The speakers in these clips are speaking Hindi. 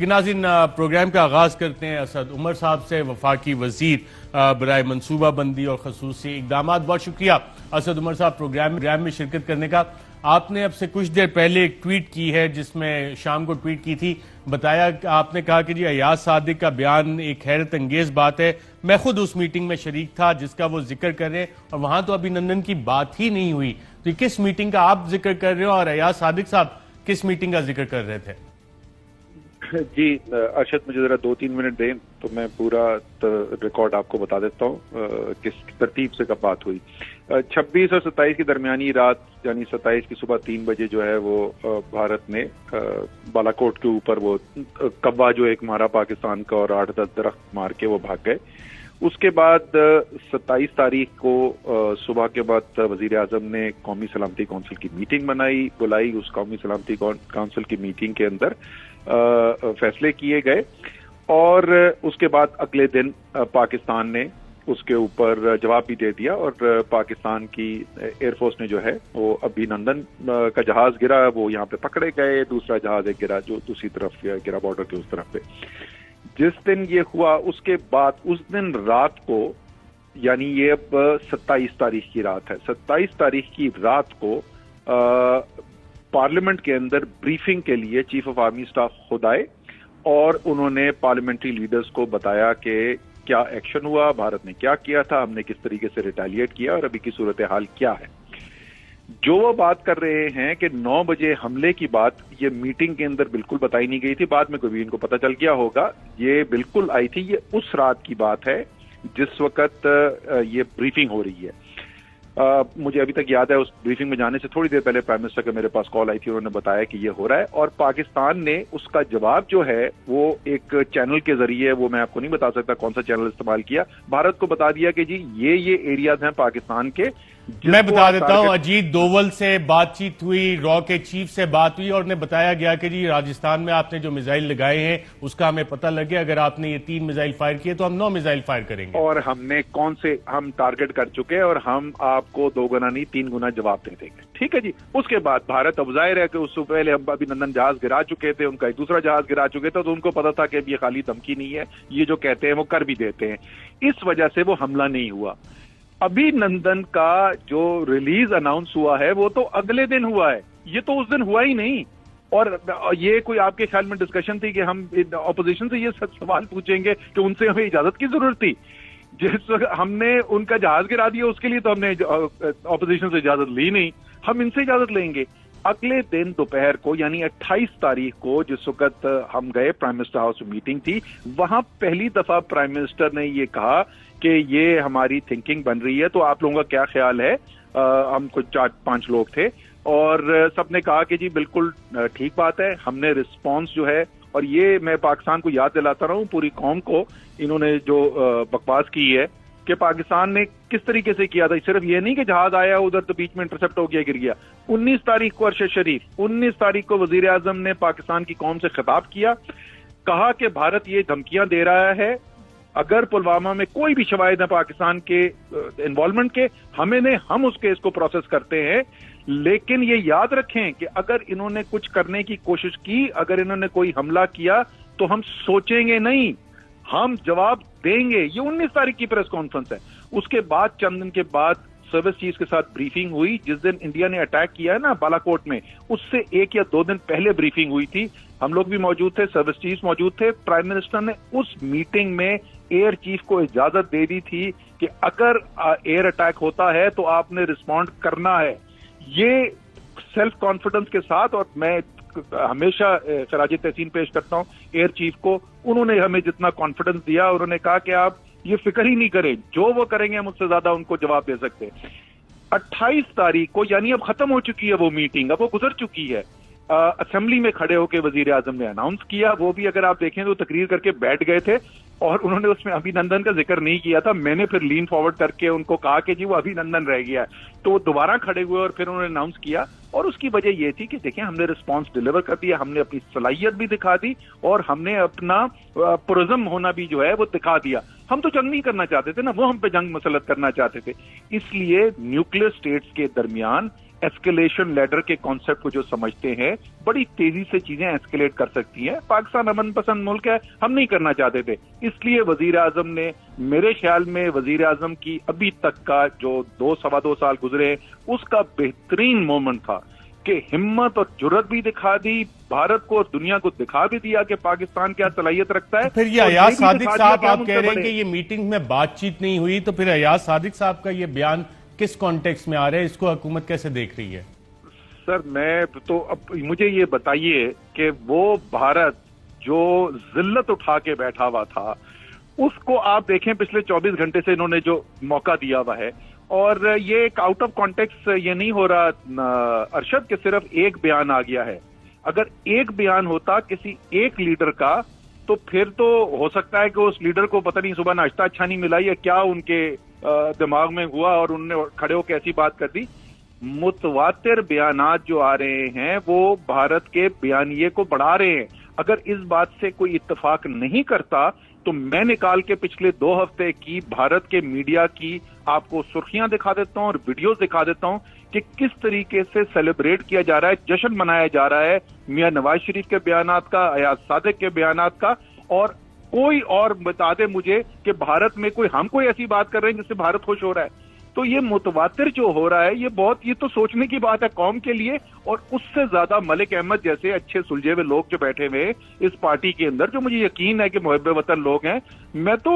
नाज़रीन, प्रोग्राम का आगाज करते हैं असद उमर साहब से, वफाकी वजीर बराए मनसूबाबंदी और खसूसी इकदामात। बहुत शुक्रिया असद उमर साहब प्रोग्राम में शिरकत करने का। आपने अब से कुछ देर पहले एक ट्वीट की है, जिसमें शाम को ट्वीट की थी, बताया, आपने कहा कि जी अयाज सादिक का बयान एक हैरत अंगेज बात है। मैं खुद उस मीटिंग में शरीक था जिसका वो जिक्र कर रहे हैं, और वहां तो अभिनंदन की बात ही नहीं हुई। तो किस मीटिंग का आप जिक्र कर रहे हो और अयाज सादिक साहब किस मीटिंग का जिक्र कर रहे थे? जी अरशद, मुझे जरा 2-3 मिनट दें तो मैं पूरा रिकॉर्ड आपको बता देता हूँ किस तरतीब से कब बात हुई। 26 और 27 की दरमियानी रात, यानी 27 की सुबह 3 बजे जो है वो भारत ने बालाकोट के ऊपर वो कब्बा जो एक मारा पाकिस्तान का, और 8-10 दरख्त मार के वो भाग गए। उसके बाद 27 तारीख को सुबह के बाद वजीर आजम ने कौमी सलामती कौंसिल की मीटिंग बुलाई। उस कौमी सलामती कौंसिल की मीटिंग के अंदर फैसले किए गए, और उसके बाद अगले दिन पाकिस्तान ने उसके ऊपर जवाब भी दे दिया, और पाकिस्तान की एयरफोर्स ने जो है वो अभिनंदन का जहाज गिरा, वो यहाँ पे पकड़े गए। दूसरा जहाज एक गिरा जो दूसरी तरफ गिरा, बॉर्डर के उस तरफ पे। जिस दिन ये हुआ उसके बाद उस दिन रात को, यानी ये अब 27 तारीख की रात है, 27 तारीख की रात को पार्लियामेंट के अंदर ब्रीफिंग के लिए चीफ ऑफ आर्मी स्टाफ खुद आए, और उन्होंने पार्लियामेंट्री लीडर्स को बताया कि क्या एक्शन हुआ, भारत ने क्या किया था, हमने किस तरीके से रिटेलिएट किया, और अभी की सूरत हाल क्या है। जो वो बात कर रहे हैं कि 9 बजे हमले की बात, ये मीटिंग के अंदर बिल्कुल बताई नहीं गई थी, बाद में कभी इनको पता चल गया होगा। ये बिल्कुल आई थी, ये उस रात की बात है जिस वक्त ये ब्रीफिंग हो रही है। मुझे अभी तक याद है, उस ब्रीफिंग में जाने से थोड़ी देर पहले प्राइम मिनिस्टर का मेरे पास कॉल आई थी, उन्होंने बताया कि ये हो रहा है, और पाकिस्तान ने उसका जवाब जो है वो एक चैनल के जरिए, वो मैं आपको नहीं बता सकता कौन सा चैनल इस्तेमाल किया, भारत को बता दिया कि जी ये एरियाज हैं पाकिस्तान के। मैं बता देता हूं, अजीत दोवल से बातचीत हुई, रॉ के चीफ से बात हुई, और उन्हें बताया गया कि जी राजस्थान में आपने जो मिसाइल लगाए हैं उसका हमें पता लग गया, अगर आपने ये 3 मिसाइल फायर किए तो हम 9 मिसाइल फायर करेंगे, और हमने कौन से हम टारगेट कर चुके हैं, और हम आपको 2 गुना नहीं 3 गुना जवाब दे देंगे। ठीक है जी। उसके बाद भारत, अब जाहिर है कि उससे पहले हम अभिनंदन जहाज गिरा चुके थे, उनका एक दूसरा जहाज गिरा चुके थे, तो उनको पता था कि ये खाली धमकी नहीं है, ये जो कहते हैं वो कर भी देते हैं। इस वजह से वो हमला नहीं हुआ। अभिनंदन का जो रिलीज अनाउंस हुआ है वो तो अगले दिन हुआ है, ये तो उस दिन हुआ ही नहीं। और ये कोई आपके ख्याल में डिस्कशन थी कि हम ऑपोजिशन से ये सवाल पूछेंगे कि उनसे हमें इजाजत की जरूरत थी? जिस वक्त हमने उनका जहाज गिरा दिया उसके लिए तो हमने ऑपोजिशन से इजाजत ली नहीं, हम इनसे इजाजत लेंगे। अगले दिन दोपहर को, यानी 28 तारीख को, जिस वक्त हम गए प्राइम मिनिस्टर हाउस में मीटिंग थी, वहां पहली दफा प्राइम मिनिस्टर ने ये कहा कि ये हमारी थिंकिंग बन रही है, तो आप लोगों का क्या ख्याल है। हम कुछ 4-5 लोग थे, और सबने कहा कि जी बिल्कुल ठीक बात है। हमने रिस्पॉन्स जो है, और ये मैं पाकिस्तान को याद दिलाता रहा हूं, पूरी कौम को, इन्होंने जो बकवास की है कि पाकिस्तान ने किस तरीके से किया था। सिर्फ ये नहीं कि जहाज आया उधर तो बीच में इंटरसेप्ट हो गया, गिर गया। 19 तारीख को अरशद शरीफ, 19 तारीख को वजीर आजम ने पाकिस्तान की कौम से खिताब किया, कहा कि भारत ये धमकियां दे रहा है, अगर पुलवामा में कोई भी शवाहिद है पाकिस्तान के इन्वॉल्वमेंट के, हम उस केस को प्रोसेस करते हैं, लेकिन ये याद रखें कि अगर इन्होंने कुछ करने की कोशिश की, अगर इन्होंने कोई हमला किया, तो हम सोचेंगे नहीं, हम जवाब देंगे। ये 19 तारीख की प्रेस कॉन्फ्रेंस है। उसके बाद चंद दिन के बाद सर्विस चीफ के साथ ब्रीफिंग हुई। जिस दिन इंडिया ने अटैक किया है ना बालाकोट में, उससे 1 या 2 दिन पहले ब्रीफिंग हुई थी। हम लोग भी मौजूद थे, सर्विस चीफ मौजूद थे। प्राइम मिनिस्टर ने उस मीटिंग में एयर चीफ को इजाजत दे दी थी कि अगर एयर अटैक होता है तो आपने रिस्पॉन्ड करना है। ये सेल्फ कॉन्फिडेंस के साथ, और मैं हमेशा खराज तहसीन पेश करता हूं एयर चीफ को, उन्होंने हमें जितना कॉन्फिडेंस दिया, उन्होंने कहा कि आप ये फिक्र ही नहीं करें, जो वो करेंगे हम उससे ज्यादा उनको जवाब दे सकते हैं। 28 तारीख को, यानी अब खत्म हो चुकी है वो मीटिंग, अब वो गुजर चुकी है। असेंबली में खड़े होकर वजीर आजम ने अनाउंस किया, वो भी अगर आप देखें तो तकरीर करके बैठ गए थे, और उन्होंने उसमें अभिनंदन का जिक्र नहीं किया था। मैंने फिर लीन फॉरवर्ड करके उनको कहा कि जी वो अभिनंदन रह गया है, तो वो दोबारा खड़े हुए और फिर उन्होंने अनाउंस किया। और उसकी वजह ये थी कि देखें, हमने रिस्पांस डिलीवर कर दिया, हमने अपनी सलाहियत भी दिखा दी, और हमने अपना पुरज़म होना भी जो है वो दिखा दिया। हम तो जंग नहीं करना चाहते थे ना, वो हम पे जंग मसलत करना चाहते थे। इसलिए न्यूक्लियर स्टेट्स के दरमियान एस्केलेशन लैडर के कॉन्सेप्ट को जो समझते हैं, बड़ी तेजी से चीजें एस्केलेट कर सकती हैं। पाकिस्तान अमन पसंद मुल्क है, हम नहीं करना चाहते थे, इसलिए वजीर आजम ने, मेरे ख्याल में वजीर आजम की अभी तक का जो 2-2.25 साल गुजरे, उसका बेहतरीन मोमेंट था कि हिम्मत और जुर्रत भी दिखा दी, भारत को और दुनिया को दिखा भी दिया कि पाकिस्तान क्या सलाहियत रखता है। फिर ये अयाज सादिक साहब, आप कह रहे हैं कि ये मीटिंग में बातचीत नहीं हुई, तो फिर अयाज सादिक साहब का ये बयान किस कॉन्टेक्स्ट में आ रहा है, इसको हुकूमत कैसे देख रही है? सर मैं तो, अब मुझे ये बताइए कि वो भारत जो जिल्लत उठा के बैठा हुआ था, उसको आप देखें पिछले 24 घंटे से इन्होंने जो मौका दिया हुआ है, और ये एक आउट ऑफ कॉन्टेक्स्ट ये नहीं हो रहा अरशद कि सिर्फ एक बयान आ गया है। अगर एक बयान होता किसी एक लीडर का, तो फिर तो हो सकता है कि उस लीडर को पता नहीं सुबह नाश्ता अच्छा नहीं मिला या क्या उनके दिमाग में हुआ और उन्होंने खड़े होकर ऐसी बात कर दी। मुतवातिर बयानात जो आ रहे हैं वो भारत के बयानिए को बढ़ा रहे हैं। अगर इस बात से कोई इत्तेफाक नहीं करता तो मैं निकाल के पिछले 2 हफ्ते की भारत के मीडिया की आपको सुर्खियां दिखा देता हूं और वीडियोस दिखा देता हूं कि किस तरीके से सेलिब्रेट किया जा रहा है, जश्न मनाया जा रहा है मियां नवाज शरीफ के बयानात का, अयाज सादिक के बयानात का। और कोई और बता दे मुझे कि भारत में हम कोई ऐसी बात कर रहे हैं जिससे भारत खुश हो रहा है। तो ये मुतवातिर जो हो रहा है, ये तो सोचने की बात है कौम के लिए। और उससे ज्यादा मलिक अहमद जैसे अच्छे सुलझे हुए लोग जो बैठे हुए इस पार्टी के अंदर, जो मुझे यकीन है कि मुहब्बे वतन लोग हैं, मैं तो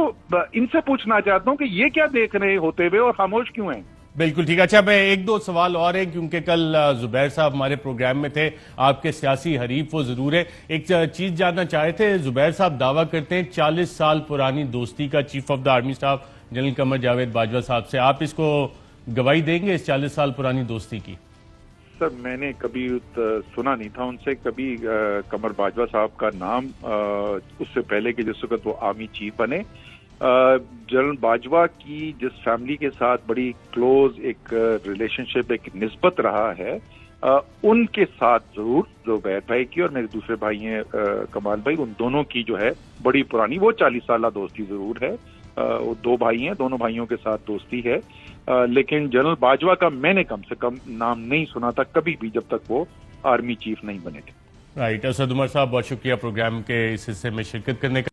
इनसे पूछना चाहता हूं कि ये क्या देख रहे होते हुए और खामोश क्यों हैं? बिल्कुल ठीक। अच्छा, मैं 1-2 सवाल और हैं क्योंकि कल जुबैर साहब हमारे प्रोग्राम में थे, आपके सियासी हरीफ वो जरूर है। एक चीज जानना चाहे थे, जुबैर साहब दावा करते हैं 40 साल पुरानी दोस्ती का chief of the army staff general Qamar Javed Bajwa sahab से। आप इसको गवाही देंगे इस 40 साल पुरानी दोस्ती की? सर मैंने कभी सुना नहीं था उनसे, कभी कमर बाजवा साहब का नाम उससे पहले कि जिस वक्त वो आर्मी चीफ बने। जनरल बाजवा की जिस फैमिली के साथ बड़ी क्लोज एक रिलेशनशिप, एक निस्बत रहा है, उनके साथ जरूर जुबैर भाई की और मेरे दूसरे भाई हैं कमाल भाई, उन दोनों की जो है बड़ी पुरानी वो 40 साल दोस्ती जरूर है। वो 2 भाई हैं, दोनों भाइयों के साथ दोस्ती है। लेकिन जनरल बाजवा का मैंने कम से कम नाम नहीं सुना था कभी भी, जब तक वो आर्मी चीफ नहीं बने थे। राइट। असद उमर साहब, बहुत शुक्रिया प्रोग्राम के इस हिस्से में शिरकत करने का।